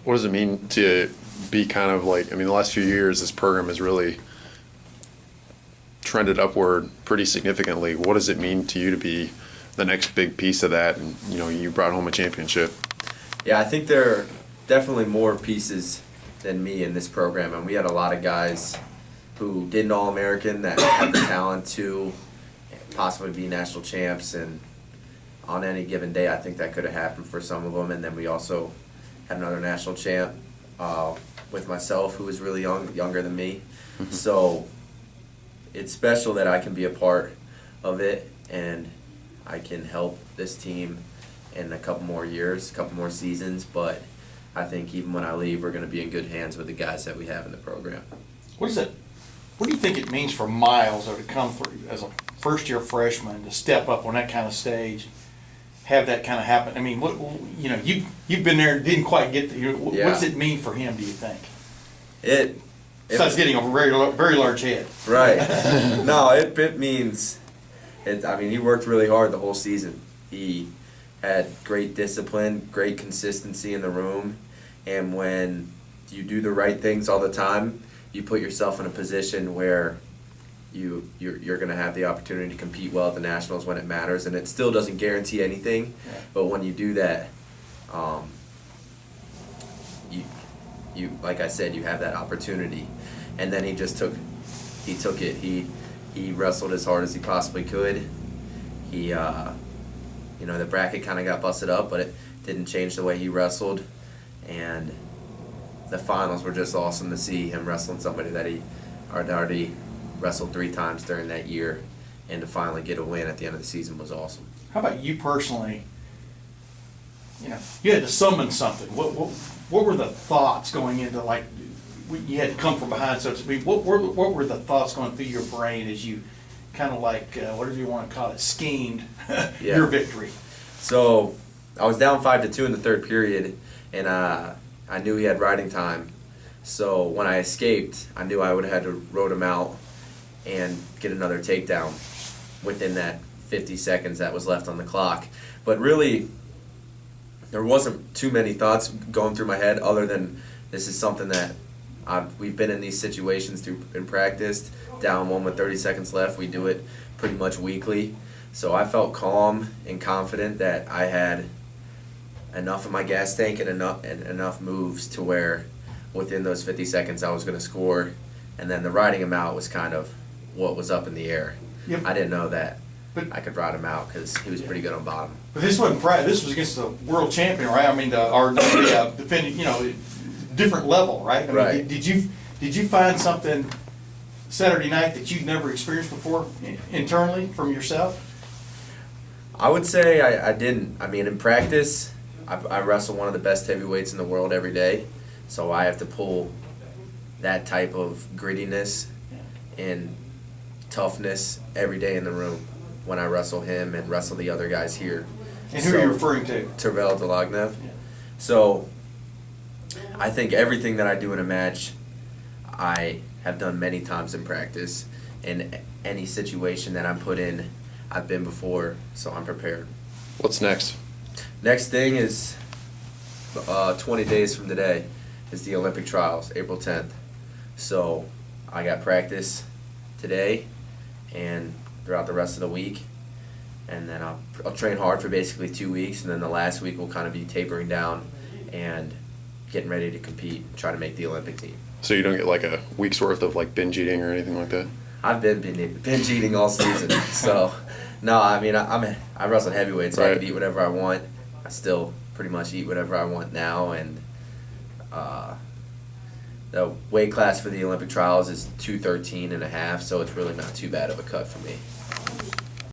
What does it mean to be kind of like, I mean, the last few years, this program has really trended upward pretty significantly. What does it mean to you to be the next big piece of that? And, you know, you brought home a championship. Yeah, I think there are definitely more pieces than me in this program. And we had a lot of guys who did an All-American that had the talent to possibly be national champs. And on any given day, I think that could have happened for some of them. And then we also had another national champ with myself, who was really younger than me. So it's special that I can be a part of it, and I can help this team in a couple more years, a couple more seasons. But I think even when I leave, we're going to be in good hands with the guys that we have in the program. What do you think it means for Miles, or to come through as a first-year freshman, to step up on that kind of stage, have that kind of happen? I mean, what, you know, you've been there and didn't quite get there. What does it mean for him, do you think? Besides getting a very large head. Right. No, it means, I mean, he worked really hard the whole season. He had great discipline, great consistency in the room, and when you do the right things all the time, you put yourself in a position where you're going to have the opportunity to compete well at the Nationals when it matters, and it still doesn't guarantee anything, but when you do that, you like I said, you have that opportunity. And then he took it. He wrestled as hard as he possibly could. He the bracket kind of got busted up, but it didn't change the way he wrestled. And the finals were just awesome to see him wrestling somebody that he already wrestled 3 times during that year, and to finally get a win at the end of the season was awesome. How about you personally? You know, you had to summon something. What were the thoughts going into, like, you had to come from behind, so to speak? What were the thoughts going through your brain as you kind of like, whatever you want to call it, schemed your victory? So I was down 5-2 in the third period, and I knew he had riding time. So when I escaped, I knew I would have had to road him out and get another takedown within that 50 seconds that was left on the clock. But really, there wasn't too many thoughts going through my head other than this is something that we've been in these situations in practice. Down 1 with 30 seconds left, we do it pretty much weekly. So I felt calm and confident that I had enough in my gas tank and enough moves to where within those 50 seconds I was going to score. And then the riding him out was kind of what was up in the air. Yep. I didn't know that I could ride him out because he was pretty good on bottom. But this wasn't practice. This was against the world champion, right? I mean, the defending, you know, different level, right? I mean, right. Did you find something Saturday night that you'd never experienced before internally from yourself? I would say I didn't. I mean, in practice, I wrestle one of the best heavyweights in the world every day, so I have to pull that type of grittiness and toughness every day in the room when I wrestle him and wrestle the other guys here. And who are you referring to? Tervel Delagnev. Yeah. So I think everything that I do in a match, I have done many times in practice. In any situation that I'm put in, I've been before, so I'm prepared. What's next? Next thing is 20 days from today is the Olympic trials, April 10th. So I got practice today and throughout the rest of the week, and then I'll train hard for basically 2 weeks, and then the last week will kind of be tapering down and getting ready to compete and try to make the Olympic team. So you don't get like a week's worth of like binge eating or anything like that? I've been binge eating all season, so no, I mean I wrestle heavyweight, so right. I can eat whatever I want. I still pretty much eat whatever I want now, and the weight class for the Olympic trials is 213.5, so it's really not too bad of a cut for me.